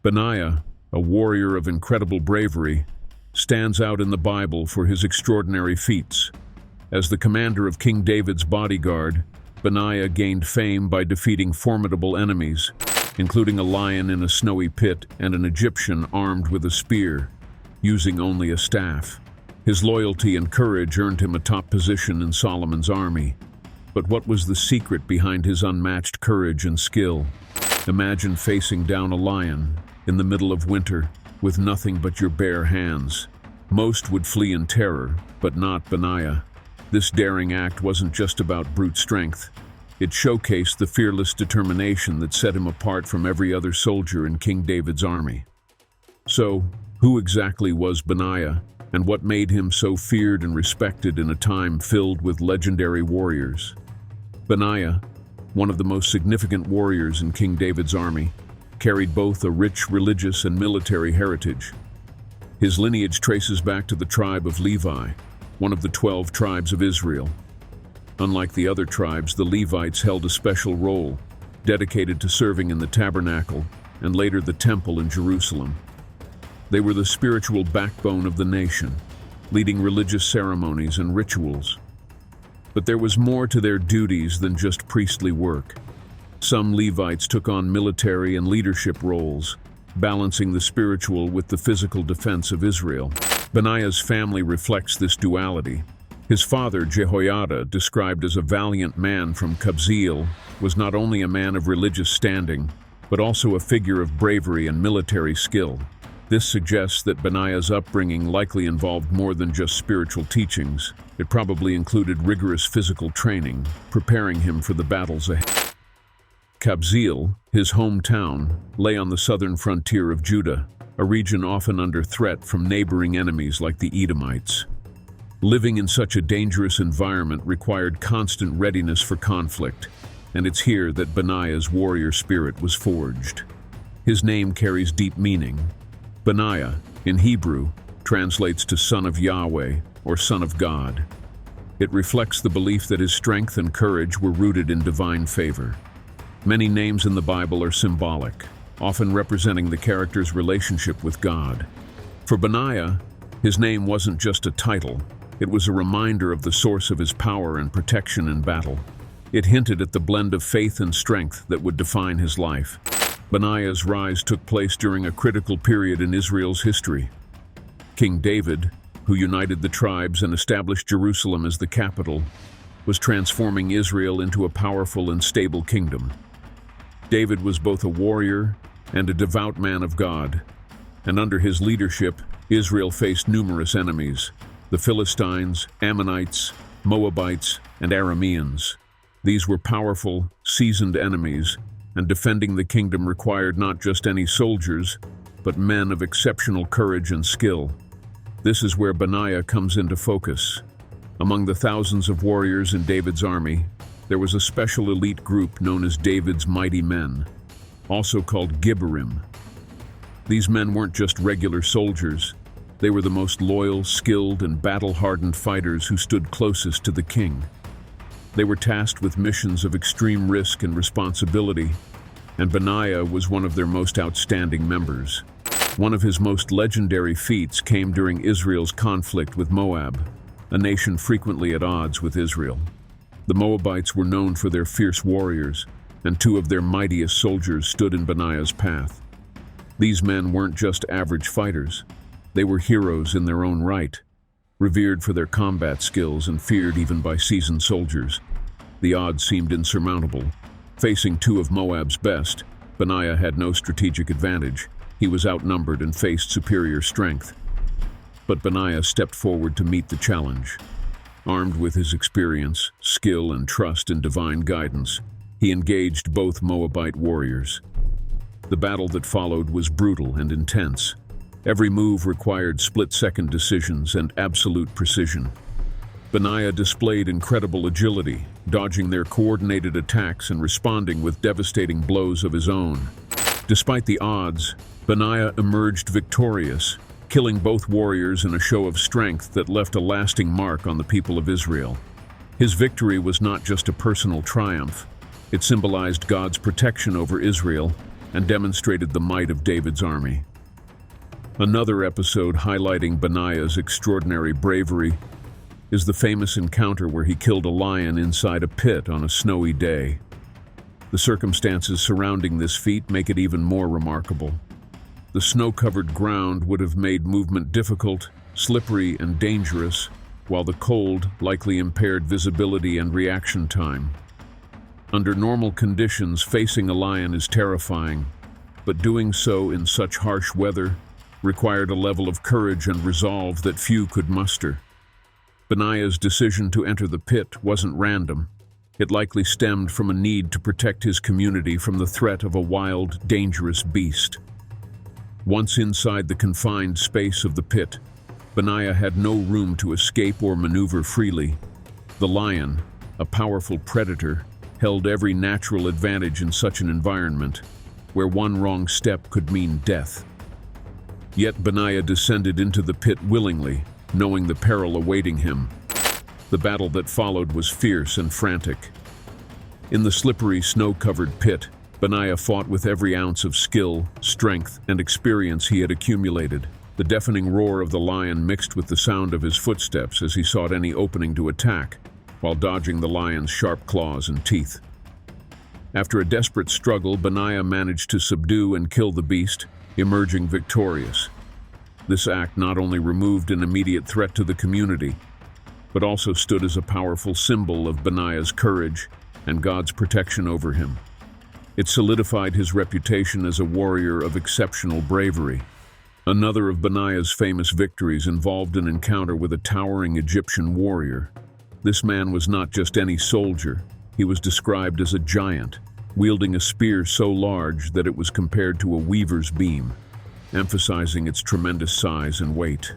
Benaiah, a warrior of incredible bravery, stands out in the Bible for his extraordinary feats. As the commander of King David's bodyguard, Benaiah gained fame by defeating formidable enemies, including a lion in a snowy pit and an Egyptian armed with a spear, using only a staff. His loyalty and courage earned him a top position in Solomon's army. But what was the secret behind his unmatched courage and skill? Imagine facing down a lion in the middle of winter with nothing but your bare hands. Most would flee in terror, but not Benaiah. This daring act wasn't just about brute strength. It showcased the fearless determination that set him apart from every other soldier in King David's army. So, who exactly was Benaiah, and what made him so feared and respected in a time filled with legendary warriors? Benaiah, one of the most significant warriors in King David's army, carried both a rich religious and military heritage. His lineage traces back to the tribe of Levi, one of the 12 tribes of Israel. Unlike the other tribes, the Levites held a special role, dedicated to serving in the tabernacle and later the temple in Jerusalem. They were the spiritual backbone of the nation, leading religious ceremonies and rituals. But there was more to their duties than just priestly work. Some Levites took on military and leadership roles, balancing the spiritual with the physical defense of Israel. Benaiah's family reflects this duality. His father, Jehoiada, described as a valiant man from Kabzeel, was not only a man of religious standing, but also a figure of bravery and military skill. This suggests that Benaiah's upbringing likely involved more than just spiritual teachings. It probably included rigorous physical training, preparing him for the battles ahead. Kabzeel, his hometown, lay on the southern frontier of Judah, a region often under threat from neighboring enemies like the Edomites. Living in such a dangerous environment required constant readiness for conflict, and it's here that Benaiah's warrior spirit was forged. His name carries deep meaning. Benaiah, in Hebrew, translates to Son of Yahweh or Son of God. It reflects the belief that his strength and courage were rooted in divine favor. Many names in the Bible are symbolic, often representing the character's relationship with God. For Benaiah, his name wasn't just a title, it was a reminder of the source of his power and protection in battle. It hinted at the blend of faith and strength that would define his life. Benaiah's rise took place during a critical period in Israel's history. King David, who united the tribes and established Jerusalem as the capital, was transforming Israel into a powerful and stable kingdom. David was both a warrior and a devout man of God, and under his leadership, Israel faced numerous enemies: the Philistines, Ammonites, Moabites, and Arameans. These were powerful, seasoned enemies, and defending the kingdom required not just any soldiers, but men of exceptional courage and skill. This is where Benaiah comes into focus. Among the thousands of warriors in David's army, there was a special elite group known as David's mighty men, also called Gibborim. These men weren't just regular soldiers. They were the most loyal, skilled, and battle-hardened fighters who stood closest to the king. They were tasked with missions of extreme risk and responsibility, and Benaiah was one of their most outstanding members. One of his most legendary feats came during Israel's conflict with Moab, a nation frequently at odds with Israel. The Moabites were known for their fierce warriors, and two of their mightiest soldiers stood in Benaiah's path. These men weren't just average fighters. They were heroes in their own right, revered for their combat skills and feared even by seasoned soldiers. The odds seemed insurmountable. Facing two of Moab's best, Benaiah had no strategic advantage. He was outnumbered and faced superior strength. But Benaiah stepped forward to meet the challenge. Armed with his experience, skill, and trust in divine guidance, he engaged both Moabite warriors. The battle that followed was brutal and intense. Every move required split-second decisions and absolute precision. Benaiah displayed incredible agility, dodging their coordinated attacks and responding with devastating blows of his own. Despite the odds, Benaiah emerged victorious, killing both warriors in a show of strength that left a lasting mark on the people of Israel. His victory was not just a personal triumph. It symbolized God's protection over Israel and demonstrated the might of David's army. Another episode highlighting Benaiah's extraordinary bravery is the famous encounter where he killed a lion inside a pit on a snowy day. The circumstances surrounding this feat make it even more remarkable. The snow-covered ground would have made movement difficult, slippery, and dangerous, while the cold likely impaired visibility and reaction time. Under normal conditions, facing a lion is terrifying, but doing so in such harsh weather required a level of courage and resolve that few could muster. Benaiah's decision to enter the pit wasn't random. It likely stemmed from a need to protect his community from the threat of a wild, dangerous beast. Once inside the confined space of the pit, Benaiah had no room to escape or maneuver freely. The lion, a powerful predator, held every natural advantage in such an environment, where one wrong step could mean death. Yet Benaiah descended into the pit willingly, knowing the peril awaiting him. The battle that followed was fierce and frantic. In the slippery, snow-covered pit, Benaiah fought with every ounce of skill, strength, and experience he had accumulated. The deafening roar of the lion mixed with the sound of his footsteps as he sought any opening to attack, while dodging the lion's sharp claws and teeth. After a desperate struggle, Benaiah managed to subdue and kill the beast, emerging victorious. This act not only removed an immediate threat to the community, but also stood as a powerful symbol of Benaiah's courage and God's protection over him. It solidified his reputation as a warrior of exceptional bravery. Another of Benaiah's famous victories involved an encounter with a towering Egyptian warrior. This man was not just any soldier. He was described as a giant, wielding a spear so large that it was compared to a weaver's beam, emphasizing its tremendous size and weight.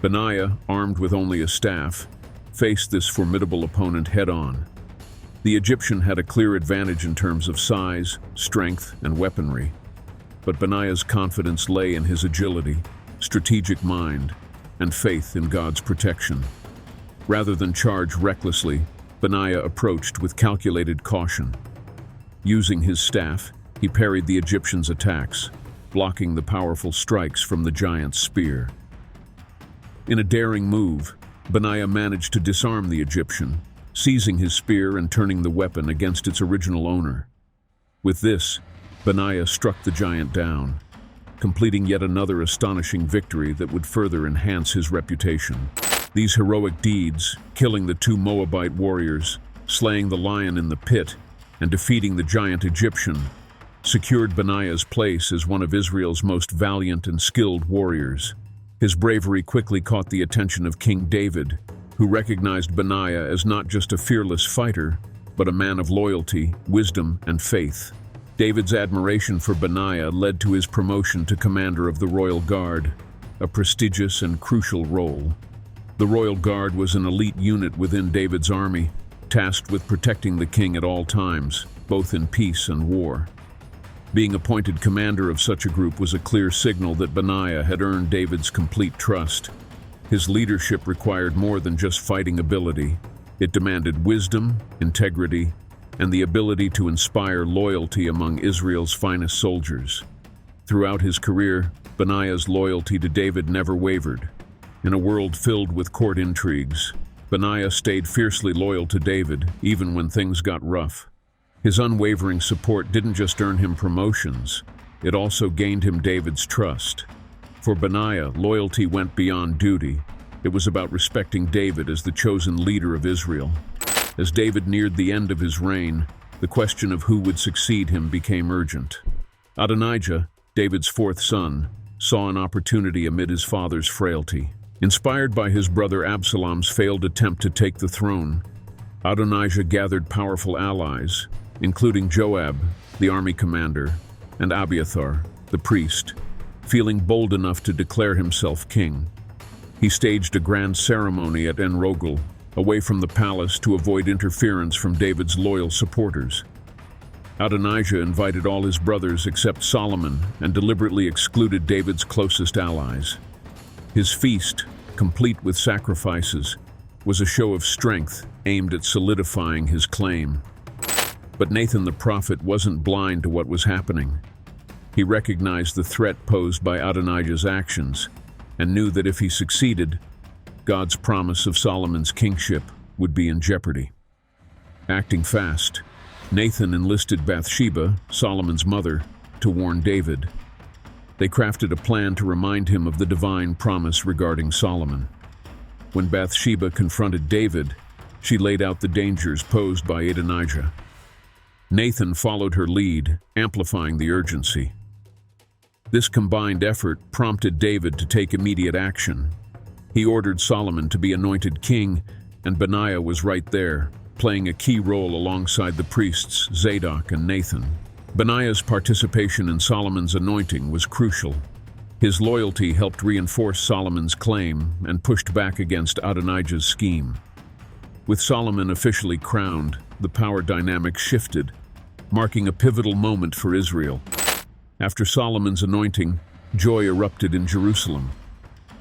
Benaiah, armed with only a staff, faced this formidable opponent head-on. The Egyptian had a clear advantage in terms of size, strength, and weaponry, but Benaiah's confidence lay in his agility, strategic mind, and faith in God's protection. Rather than charge recklessly, Benaiah approached with calculated caution. Using his staff, he parried the Egyptian's attacks, blocking the powerful strikes from the giant's spear. In a daring move, Benaiah managed to disarm the Egyptian, seizing his spear and turning the weapon against its original owner. With this, Benaiah struck the giant down, completing yet another astonishing victory that would further enhance his reputation. These heroic deeds, killing the two Moabite warriors, slaying the lion in the pit, and defeating the giant Egyptian, secured Benaiah's place as one of Israel's most valiant and skilled warriors. His bravery quickly caught the attention of King David, who recognized Benaiah as not just a fearless fighter, but a man of loyalty, wisdom, and faith. David's admiration for Benaiah led to his promotion to commander of the Royal Guard, a prestigious and crucial role. The Royal Guard was an elite unit within David's army, tasked with protecting the king at all times, both in peace and war. Being appointed commander of such a group was a clear signal that Benaiah had earned David's complete trust. His leadership required more than just fighting ability. It demanded wisdom, integrity, and the ability to inspire loyalty among Israel's finest soldiers. Throughout his career, Benaiah's loyalty to David never wavered. In a world filled with court intrigues, Benaiah stayed fiercely loyal to David, even when things got rough. His unwavering support didn't just earn him promotions, it also gained him David's trust. For Benaiah, loyalty went beyond duty. It was about respecting David as the chosen leader of Israel. As David neared the end of his reign, the question of who would succeed him became urgent. Adonijah, David's fourth son, saw an opportunity amid his father's frailty. Inspired by his brother Absalom's failed attempt to take the throne, Adonijah gathered powerful allies, including Joab, the army commander, and Abiathar, the priest, feeling bold enough to declare himself king. He staged a grand ceremony at En Rogel, away from the palace to avoid interference from David's loyal supporters. Adonijah invited all his brothers except Solomon and deliberately excluded David's closest allies. His feast, complete with sacrifices, was a show of strength aimed at solidifying his claim. But Nathan the prophet wasn't blind to what was happening. He recognized the threat posed by Adonijah's actions and knew that if he succeeded, God's promise of Solomon's kingship would be in jeopardy. Acting fast, Nathan enlisted Bathsheba, Solomon's mother, to warn David. They crafted a plan to remind him of the divine promise regarding Solomon. When Bathsheba confronted David, she laid out the dangers posed by Adonijah. Nathan followed her lead, amplifying the urgency. This combined effort prompted David to take immediate action. He ordered Solomon to be anointed king, and Benaiah was right there, playing a key role alongside the priests Zadok and Nathan. Benaiah's participation in Solomon's anointing was crucial. His loyalty helped reinforce Solomon's claim and pushed back against Adonijah's scheme. With Solomon officially crowned, the power dynamic shifted, marking a pivotal moment for Israel. After Solomon's anointing, joy erupted in Jerusalem.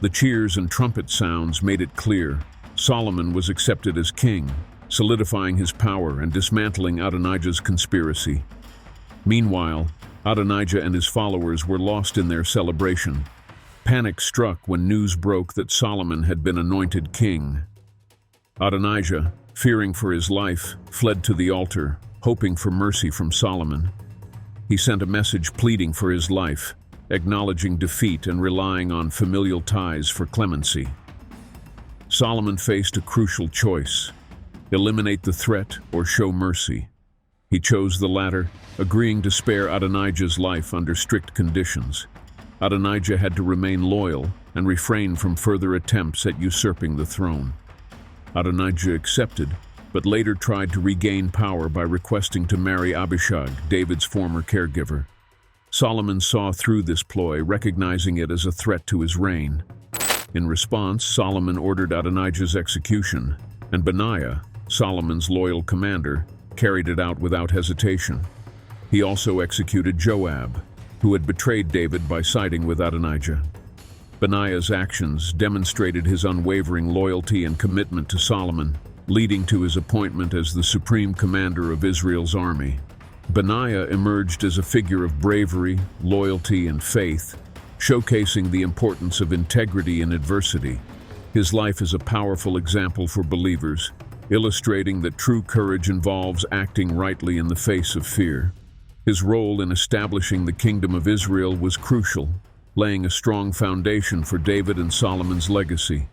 The cheers and trumpet sounds made it clear Solomon was accepted as king, solidifying his power and dismantling Adonijah's conspiracy. Meanwhile, Adonijah and his followers were lost in their celebration. Panic struck when news broke that Solomon had been anointed king. Adonijah, fearing for his life, fled to the altar, hoping for mercy from Solomon. He sent a message pleading for his life, acknowledging defeat and relying on familial ties for clemency. Solomon faced a crucial choice: eliminate the threat or show mercy. He chose the latter, agreeing to spare Adonijah's life under strict conditions. Adonijah had to remain loyal and refrain from further attempts at usurping the throne. Adonijah accepted, but later tried to regain power by requesting to marry Abishag, David's former caregiver. Solomon saw through this ploy, recognizing it as a threat to his reign. In response, Solomon ordered Adonijah's execution, and Benaiah, Solomon's loyal commander, carried it out without hesitation. He also executed Joab, who had betrayed David by siding with Adonijah. Benaiah's actions demonstrated his unwavering loyalty and commitment to Solomon, leading to his appointment as the supreme commander of Israel's army. Benaiah emerged as a figure of bravery, loyalty, and faith, showcasing the importance of integrity in adversity. His life is a powerful example for believers, illustrating that true courage involves acting rightly in the face of fear. His role in establishing the Kingdom of Israel was crucial, laying a strong foundation for David and Solomon's legacy.